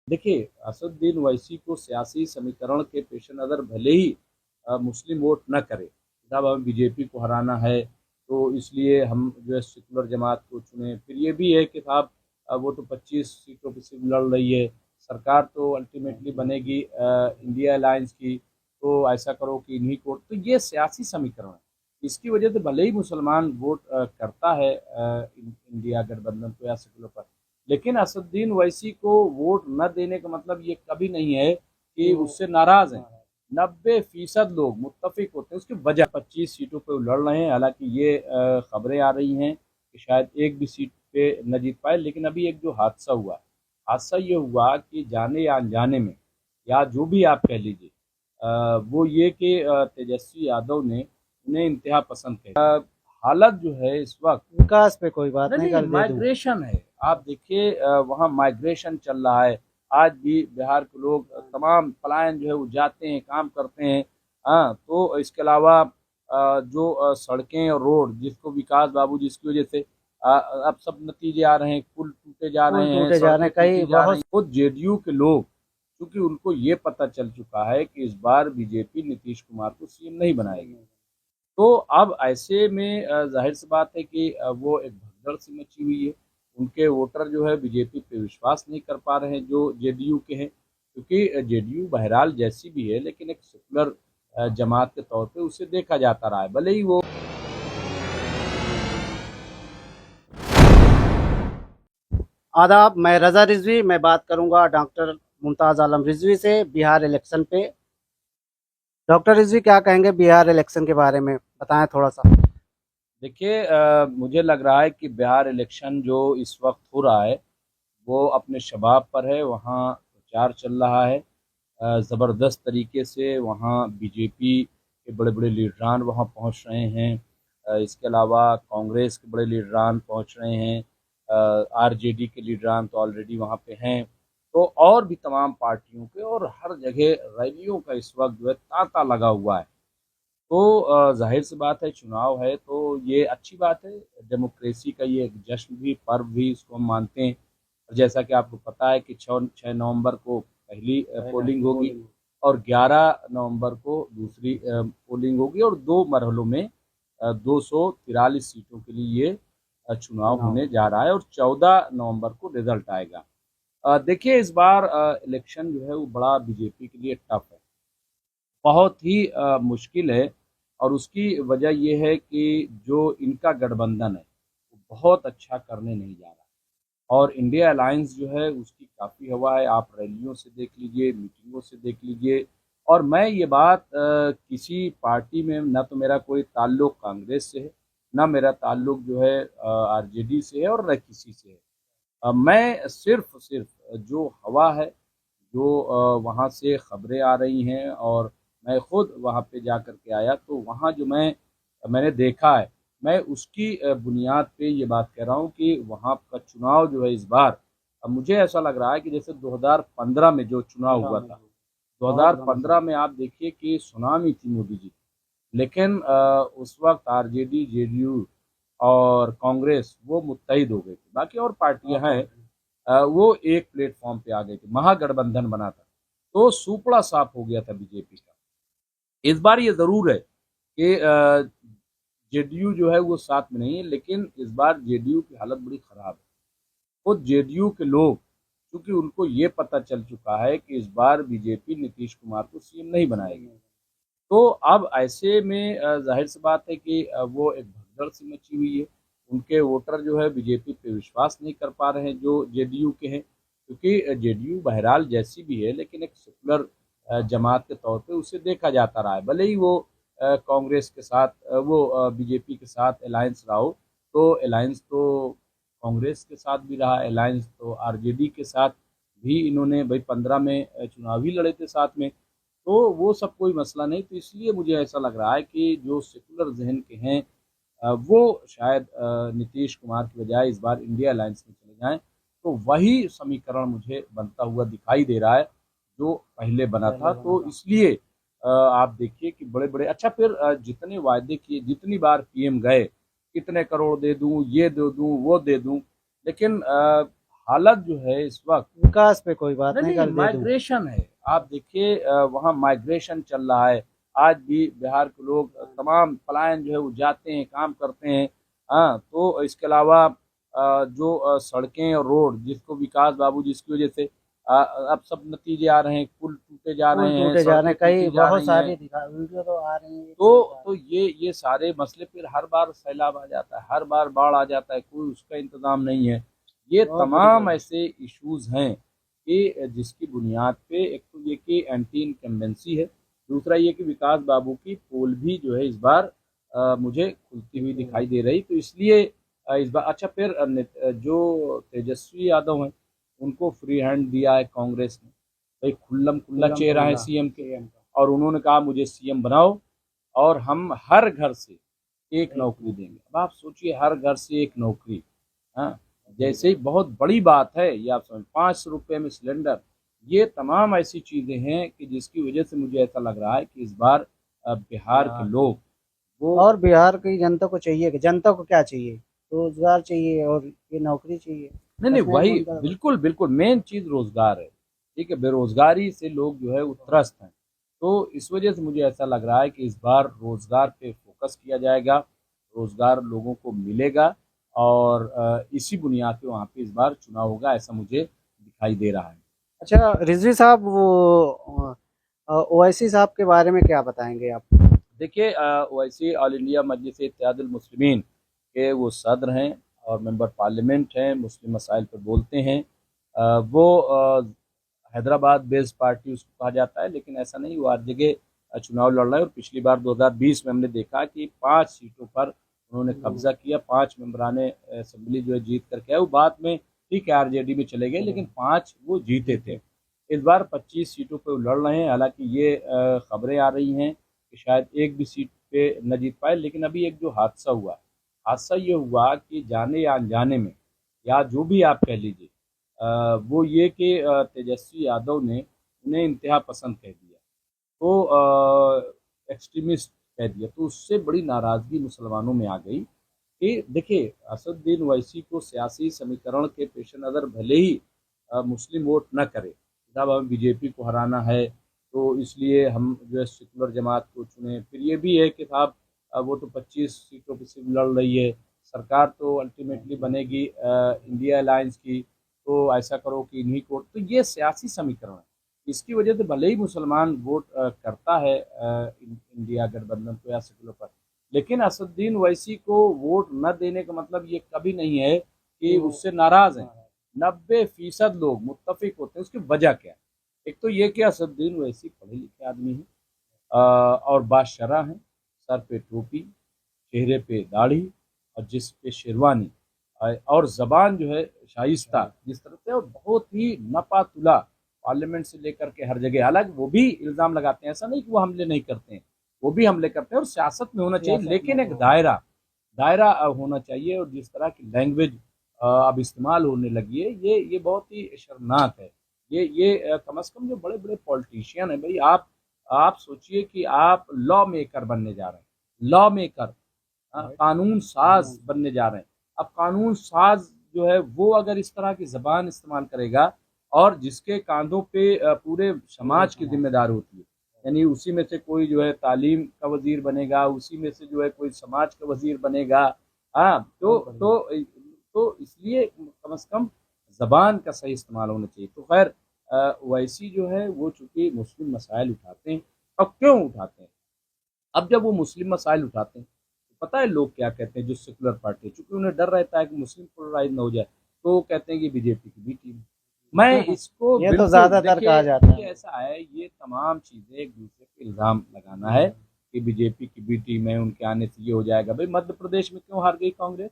देखिए, असदुद्दीन ओवैसी को सियासी समीकरण के पेश नज़र भले ही मुस्लिम वोट न करे, जब हमें बीजेपी को हराना है तो इसलिए हम जो है सेकुलर जमात को चुने। फिर ये भी है कि साहब वो तो 25 सीटों पे सिर्फ लड़ रही है, सरकार तो अल्टीमेटली बनेगी इंडिया अलायंस की, तो ऐसा करो कि इन्हीं को, तो ये सियासी समीकरण है। इसकी वजह से भले ही मुसलमान वोट करता है इंडिया गठबंधन को या सेकुलर पर, लेकिन असदुद्दीन ओवैसी को वोट न देने का मतलब ये कभी नहीं है कि उससे नाराज हैं। 90% लोग मुत्तफिक होते हैं, उसकी वजह 25 सीटों पे वो लड़ रहे हैं। हालांकि ये खबरें आ रही हैं कि शायद एक भी सीट पे न जीत पाए, लेकिन अभी एक जो हादसा ये हुआ कि जाने या अनजाने में, या जो भी आप कह लीजिए, वो ये कि तेजस्वी यादव ने उन्हें इंतहा पसंद कर हालत जो है इस वक्त, विकास पे कोई बात नहीं नहीं, नहीं कल दे दूं। माइग्रेशन है। आप देखिए वहाँ माइग्रेशन चल रहा है। आज भी बिहार के लोग तमाम पलायन जो है वो जाते हैं, काम करते हैं। हाँ, तो इसके अलावा जो सड़कें और रोड जिसको विकास बाबू जिसकी वजह से अब सब नतीजे आ रहे हैं, पुल टूटे जा पुल रहे हैं, टूटे जा रहे सड़कें हैं, कई टूटी जा रही बहुत। हैं। खुद जेडीयू के लोग, क्योंकि उनको ये पता चल चुका है कि इस बार बीजेपी नीतीश कुमार को सीएम नहीं बनाएगी, तो अब ऐसे में जाहिर सी बात है कि वो एक भगदड़ सी मची हुई है। उनके वोटर जो है बीजेपी पे विश्वास नहीं कर पा रहे हैं जो जेडीयू के हैं, क्योंकि जेडीयू बहरहाल जैसी भी है लेकिन एक सेकुलर जमात के तौर पे उसे देखा जाता रहा है, भले ही वो आदाब, मैं रजा रिजवी, मैं बात करूंगा डॉक्टर मुमताज आलम रिजवी से बिहार इलेक्शन पे। डॉक्टर रिजवी क्या कहेंगे बिहार इलेक्शन के बारे में, बताएं थोड़ा सा। देखिए मुझे लग रहा है कि बिहार इलेक्शन जो इस वक्त हो रहा है वो अपने शबाब पर है। वहाँ प्रचार चल रहा है ज़बरदस्त तरीके से। वहाँ बीजेपी के बड़े बड़े लीडरान वहाँ पहुँच रहे हैं। इसके अलावा कांग्रेस के बड़े लीडरान पहुँच रहे हैं। आरजेडी के लीडरान तो ऑलरेडी वहाँ पे हैं। तो और भी तमाम पार्टियों के, और हर जगह रैलियों का इस वक्त जो है तांता लगा हुआ है। तो जाहिर सी बात है, चुनाव है तो ये अच्छी बात है। डेमोक्रेसी का ये एक जश्न भी, पर्व भी इसको हम मानते हैं। और जैसा कि आपको पता है कि 6 नवंबर को पहली पोलिंग होगी और 11 नवंबर को दूसरी पोलिंग होगी, और 2 मरहलों में 243 सीटों के लिए ये चुनाव होने जा रहा है, और 14 नवंबर को रिजल्ट आएगा। देखिए इस बार इलेक्शन जो है वो बड़ा बीजेपी के लिए टफ है, बहुत ही मुश्किल है। और उसकी वजह ये है कि जो इनका गठबंधन है वो बहुत अच्छा करने नहीं जा रहा, और इंडिया अलायंस जो है उसकी काफ़ी हवा है। आप रैलियों से देख लीजिए, मीटिंगों से देख लीजिए। और मैं ये बात किसी पार्टी में, ना तो मेरा कोई ताल्लुक कांग्रेस से है, ना मेरा ताल्लुक जो है आरजेडी से है, और न किसी से है। मैं सिर्फ सिर्फ जो हवा है, जो वहाँ से खबरें आ रही हैं, और मैं खुद वहाँ पे जा कर के आया, तो वहाँ जो मैंने देखा है, मैं उसकी बुनियाद पे ये बात कह रहा हूँ कि वहाँ का चुनाव जो है इस बार, अब मुझे ऐसा लग रहा है कि जैसे 2015 में जो चुनाव हुआ था, 2015 में आप देखिए कि सुनामी थी मोदी जी, लेकिन उस वक्त आरजेडी, जेडीयू और कांग्रेस वो मुत्तहिद हो गए थे। बाकी और पार्टियां हैं वो एक प्लेटफॉर्म पे आ गए थे, महागठबंधन बना था, तो सुपड़ा साफ हो गया था बीजेपी का। इस बार ये जरूर है कि जेडीयू जो है वो साथ में नहीं है, लेकिन इस बार जेडीयू की हालत बड़ी खराब है। खुद जेडीयू के लोग, क्योंकि उनको ये पता चल चुका है कि इस बार बीजेपी नीतीश कुमार को सीएम नहीं बनाएगी, तो अब ऐसे में जाहिर सी बात है कि वो एक भगदड़ सी मची हुई है। उनके वोटर जो है बीजेपी पे विश्वास नहीं कर पा रहे हैं जो जेडीयू के हैं, क्योंकि जेडीयू बहरहाल जैसी भी है लेकिन एक सेकुलर जमात के तौर पे उसे देखा जाता रहा है। भले ही वो कांग्रेस के साथ, वो बीजेपी के साथ अलायंस रहा हो, तो अलायंस तो कांग्रेस के साथ भी रहा, अलायंस तो आरजेडी के साथ भी इन्होंने भाई 15 में चुनाव ही लड़े थे साथ में, तो वो सब कोई मसला नहीं। तो इसलिए मुझे ऐसा लग रहा है कि जो सेकुलर जहन के हैं वो शायद नीतीश कुमार की बजाय इस बार इंडिया अलायंस में चले जाएं, तो वही समीकरण मुझे बनता हुआ दिखाई दे रहा है जो पहले बना था। तो इसलिए आप देखिए कि बड़े बड़े, अच्छा फिर जितने वायदे किए, जितनी बार पीएम गए, कितने करोड़ दे दूं, ये दे दूं, वो दे दूं, लेकिन हालत जो है इस वक्त, विकास पे कोई बात नहीं, नहीं कर दे दूं। माइग्रेशन है। आप देखिए वहाँ माइग्रेशन चल रहा है। आज भी बिहार के लोग तमाम पलायन जो है वो जाते हैं, काम करते हैं। हाँ, तो इसके अलावा जो सड़कें और रोड जिसको विकास बाबू जिसकी वजह से अब सब नतीजे आ रहे हैं, पुल टूटे जा पुल रहे हैं, टूटे जा रहे सड़कें हैं, कई टूटी जा बहुत रही हैं। सारी वीडियो तो आ रही है। तो ये सारे मसले, फिर हर बार सैलाब आ जाता है, हर बार बाढ़ आ जाता है, कोई उसका इंतजाम नहीं है। ये बहुत बड़ी तमाम प्रॉब्लम। ऐसे इश्यूज हैं कि जिसकी बुनियाद पे एक तो ये कि एंटी इनकम्बेंसी है, दूसरा ये कि विकास बाबू की पोल भी जो है इस बार मुझे खुलती हुई दिखाई दे रही। तो इसलिए इस बार अच्छा, फिर जो तेजस्वी यादव हैं उनको फ्री हैंड दिया है कांग्रेस ने। भाई खुल्लम खुल्ला चेहरा है सीएम के, और उन्होंने कहा मुझे सीएम बनाओ और हम हर घर से एक नौकरी देंगे। अब आप सोचिए, हर घर से एक नौकरी। हाँ, जैसे ही बहुत बड़ी बात है ये, आप समझ, 500 रुपये में सिलेंडर। ये तमाम ऐसी चीजें हैं कि जिसकी वजह से मुझे ऐसा लग रहा है कि इस बार बिहार के लोग वो, और बिहार की जनता को चाहिए कि जनता को क्या चाहिए, रोजगार चाहिए और ये नौकरी चाहिए। नहीं बस मैं वही बोलता हूँ। बिल्कुल बिल्कुल मेन चीज रोजगार है। ठीक है, बेरोजगारी से लोग जो है वो त्रस्त हैं। तो इस वजह से मुझे ऐसा लग रहा है कि इस बार रोजगार पे फोकस किया जाएगा, रोजगार लोगों को मिलेगा, और इसी बुनियाद पे वहाँ पे इस बार चुनाव होगा, ऐसा मुझे दिखाई दे रहा है। अच्छा रिजवी साहब, वो ओवैसी साहब के बारे में क्या बताएंगे आप? देखिए ओवैसी ऑल इंडिया मजलिस इत्तेहादुल मुस्लिमीन के वो सदर हैं और मेंबर पार्लियामेंट हैं, मुस्लिम मसाइल पर बोलते हैं। वो हैदराबाद बेस्ड पार्टी उसको कहा जाता है, लेकिन ऐसा नहीं, वो हर जगह चुनाव लड़ रहा है। और पिछली बार 2020 में हमने देखा कि 5 सीटों पर उन्होंने कब्जा किया, 5 मेंबराने असेंबली जो है जीत करके आए। वो बाद में ठीक है आरजेडी में चले गए, लेकिन 5 वो जीते थे। इस बार 25 सीटों पर वो लड़ रहे हैं। हालांकि ये खबरें आ रही हैं कि शायद एक भी सीट पे न जीत पाए। लेकिन अभी एक जो हादसा ये हुआ कि जाने या अनजाने में, या जो भी आप कह लीजिए, वो ये कि तेजस्वी यादव ने उन्हें इंतहा पसंद कह दिया, तो एक्सट्रीमिस्ट कह दिया। तो उससे बड़ी नाराज़गी मुसलमानों में आ गई कि देखिए, असदुद्दीन ओवैसी को सियासी समीकरण के पेश नज़र भले ही मुस्लिम वोट न करे, साहब हमें बीजेपी को हराना है तो इसलिए हम जो है सेकुलर जमात को चुने। फिर ये भी है कि साहब वो तो 25 सीटों पर सिर्फ लड़ रही है, सरकार तो अल्टीमेटली बनेगी इंडिया अलायंस की, तो ऐसा करो कि इन्हीं को। तो ये सियासी समीकरण है, इसकी वजह से भले ही मुसलमान वोट करता है इंडिया गठबंधन को या सेकुलर पर, लेकिन असदुद्दीन ओवैसी को वोट न देने का मतलब ये कभी नहीं है कि उससे नाराज हैं। 90% लोग मुत्तफिक होते हैं। उसकी वजह क्या है? एक तो ये कि असदुद्दीन ओवैसी पढ़े लिखे आदमी हैं और बाशरा हैं, सर पे टोपी, चेहरे पे दाढ़ी और जिस पे शेरवानी, और ज़बान जो है शाइस्ता जिस तरह से, और बहुत ही नपातुला, पार्लियामेंट से लेकर के हर जगह। हालांकि वो भी इल्ज़ाम लगाते हैं, ऐसा नहीं कि वो हमले नहीं करते हैं, वो भी हमले करते हैं और सियासत में होना चाहिए, लेकिन एक दायरा दायरा होना चाहिए। और जिस तरह की लैंग्वेज अब इस्तेमाल होने लगी है, ये बहुत ही शर्मनाक है। ये कम से कम जो बड़े बड़े पॉलिटिशियन हैं, भाई आप सोचिए कि आप लॉ मेकर बनने जा रहे हैं, लॉ मेकर, कानून साज बनने जा रहे हैं। अब कानून साज जो है वो अगर इस तरह की जबान इस्तेमाल करेगा, और जिसके कांधों पे पूरे समाज की जिम्मेदारी होती है, यानी उसी में से कोई जो है तालीम का वजीर बनेगा, उसी में से जो है कोई समाज का वजीर बनेगा। हाँ, तो इसलिए कम से कम जबान का सही इस्तेमाल होना चाहिए। तो खैर ओवैसी जो है वो चूंकि मुस्लिम मसाइल उठाते हैं, और क्यों उठाते हैं, अब जब वो मुस्लिम मसाइल उठाते हैं तो पता है लोग क्या कहते हैं, जो सेकुलर पार्टी है, चूंकि उन्हें डर रहता है कि मुस्लिम पोलराइज ना हो जाए, तो वो कहते हैं कि बीजेपी की बी टीम। मैं इसको ये तो बिल्कुल, ज्यादातर कहा जाता देखिए है। ऐसा है, ये तमाम चीजें एक दूसरे पे इल्जाम लगाना है कि बीजेपी की बी टीम है, उनके आने से ये हो जाएगा। भाई मध्य प्रदेश में क्यों हार गई कांग्रेस?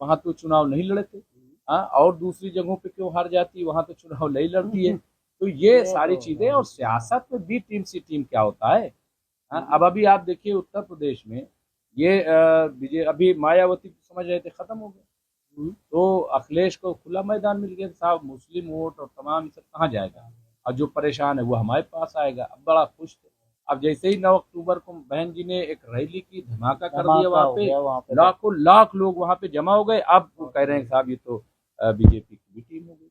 वहां तो चुनाव नहीं लड़े थे। हाँ, और दूसरी जगहों पे क्यों हार जाती, वहां तो चुनाव नहीं लड़ती है। तो ये सारी चीजें, और सियासत में बी टीम सी टीम क्या होता है। हाँ, अब अभी आप देखिए उत्तर प्रदेश में ये विजय, अभी मायावती समझ रहे थे खत्म हो गए, तो अखिलेश को खुला मैदान मिल गया, साहब मुस्लिम वोट और तमाम सब कहाँ जाएगा, और जो परेशान है वो हमारे पास आएगा। अब बड़ा खुश थे। अब जैसे ही 9 अक्टूबर को बहन जी ने एक रैली की, धमाका कर दिया वहाँ पे, लाखों लाख लोग वहाँ पे जमा हो गए। अब वो कह रहे हैं साहब ये तो बीजेपी की भी टीम हो गई।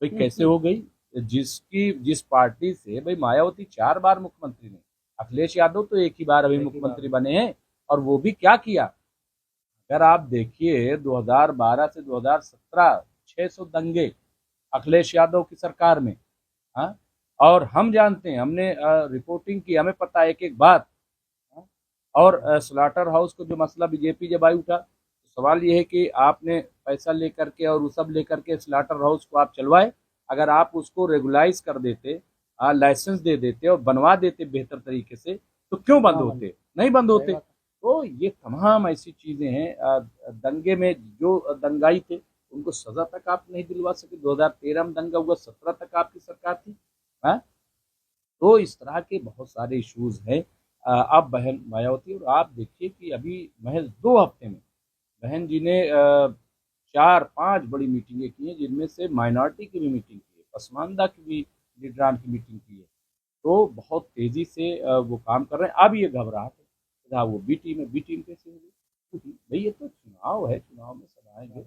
भाई कैसे हो गई? जिस पार्टी से भाई मायावती 4 बार मुख्यमंत्री ने, अखिलेश यादव तो एक ही बार अभी मुख्यमंत्री बने हैं, और वो भी क्या किया? अगर आप देखिए 2012 से 2017 600 दंगे अखिलेश यादव की सरकार में। हाँ, और हम जानते हैं, हमने रिपोर्टिंग की, हमें पता है एक एक बात। हाँ? और स्लाटर हाउस को जो मसला बीजेपी जब आई उठा, तो सवाल ये है कि आपने पैसा लेकर के और वो सब लेकर के स्लाटर हाउस को आप चलवाए। अगर आप उसको रेगुलाइज कर देते, लाइसेंस दे देते और बनवा देते बेहतर तरीके से, तो क्यों बंद होते? नहीं बंद होते। तो ये तमाम ऐसी चीजें हैं। दंगे में जो दंगाई थे उनको सजा तक आप नहीं दिलवा सके। 2013 में दंगा हुआ, 17 तक आपकी सरकार थी। हाँ, तो इस तरह के बहुत सारे इश्यूज हैं। अब बहन मायावती, और आप देखिए कि अभी महज 2 हफ्ते में बहन जी ने 4-5 बड़ी मीटिंगें की हैं, जिनमें से माइनॉरिटी की भी मीटिंग की है, पसमानदा की भी लीडरान की मीटिंग की है। तो बहुत तेजी से वो काम कर रहे हैं। अब ये घबराहट है, हाँ, वो बी टीम है, बी टीम कैसे होगी भाई? ये तो चुनाव है, चुनाव में सब आएंगे।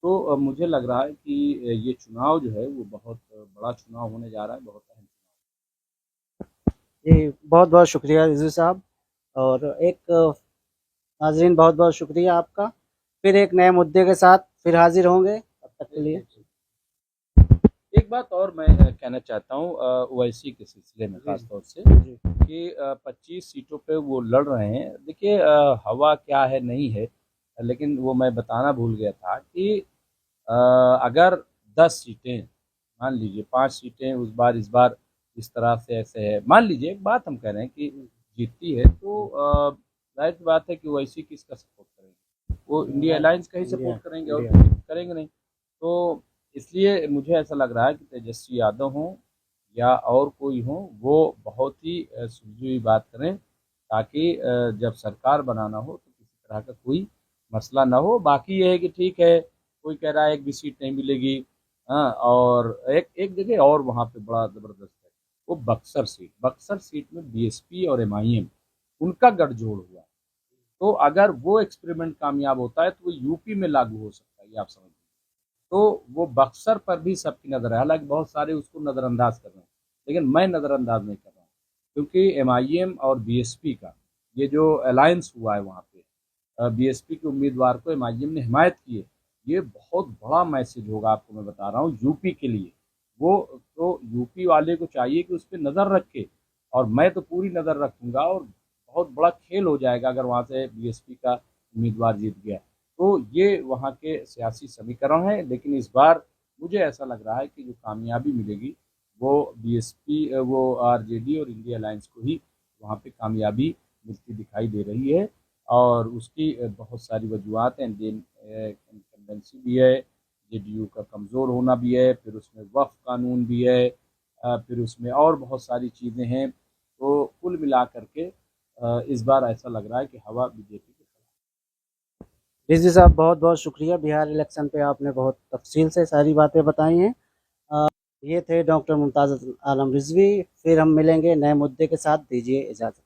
तो मुझे लग रहा है कि ये चुनाव जो है वो बहुत बड़ा चुनाव होने जा रहा है, बहुत अहम जी, बहुत बहुत शुक्रिया रिजवी साहब। और एक नाजरीन, बहुत बहुत शुक्रिया आपका। फिर एक नए मुद्दे के साथ फिर हाजिर होंगे, तब तक के लिए चुनाव। एक बात और मैं कहना चाहता हूँ ओवैसी के सिलसिले में, खास तौर से कि 25 सीटों पे वो लड़ रहे हैं। देखिए हवा क्या है नहीं है, लेकिन वो मैं बताना भूल गया था कि अ, अगर 10 सीटें, मान लीजिए 5 सीटें उस बार इस बार इस तरह से ऐसे है, मान लीजिए एक बात हम कह रहे हैं कि जीतती है, तो जाहिर सी बात है कि ओवैसी किसका सपोर्ट करेंगे? वो इंडिया अलायंस का ही सपोर्ट करेंगे, और किसी का करेंगे नहीं। तो इसलिए मुझे ऐसा लग रहा है कि तेजस्वी यादव हों या और कोई हो, वो बहुत ही सुलझी हुई बात करें, ताकि जब सरकार बनाना हो तो किसी तरह का कोई मसला ना हो। बाकी ये है कि ठीक है, कोई कह रहा है एक भी सीट नहीं मिलेगी। हाँ, और एक एक जगह और वहाँ पे बड़ा ज़बरदस्त है, वो बक्सर सीट में बीएसपी और एमआईएम, उनका गठजोड़ हुआ। तो अगर वो एक्सपेरिमेंट कामयाब होता है तो वो यूपी में लागू हो सकता है, ये आप समझ। तो वो बक्सर पर भी सबकी नज़र है, हालांकि बहुत सारे उसको नज़रअंदाज कर रहे हैं, लेकिन मैं नज़रअंदाज नहीं कर रहा हूँ, क्योंकि एमआईएम और बीएसपी का ये जो अलायंस हुआ है वहाँ पे, बीएसपी के उम्मीदवार को एमआईएम ने हिमायत की है। ये बहुत बड़ा मैसेज होगा, आपको मैं बता रहा हूँ, यूपी के लिए। वो तो यूपी वाले को चाहिए कि उस पर नज़र रखे, और मैं तो पूरी नज़र रखूंगा, और बहुत बड़ा खेल हो जाएगा अगर वहाँ से बीएसपी का उम्मीदवार जीत गया। तो ये वहाँ के सियासी समीकरण है, लेकिन इस बार मुझे ऐसा लग रहा है कि जो कामयाबी मिलेगी वो बीएसपी, वो आरजेडी और इंडिया अलायंस को ही वहाँ पे कामयाबी मिलती दिखाई दे रही है। और उसकी बहुत सारी वजूहत हैं। इनकम्बेंसी भी है, जेडीयू का कमज़ोर होना भी है, फिर उसमें वक्फ कानून भी है, फिर उसमें और बहुत सारी चीज़ें हैं। तो कुल मिला करके इस बार ऐसा लग रहा है कि हवा बीजेपी की। रिजवी साहब, बहुत बहुत शुक्रिया। बिहार इलेक्शन पे आपने बहुत तफसील से सारी बातें बताई हैं। ये थे डॉक्टर मुमताज़ आलम रिजवी। फिर हम मिलेंगे नए मुद्दे के साथ। दीजिए इजाज़त।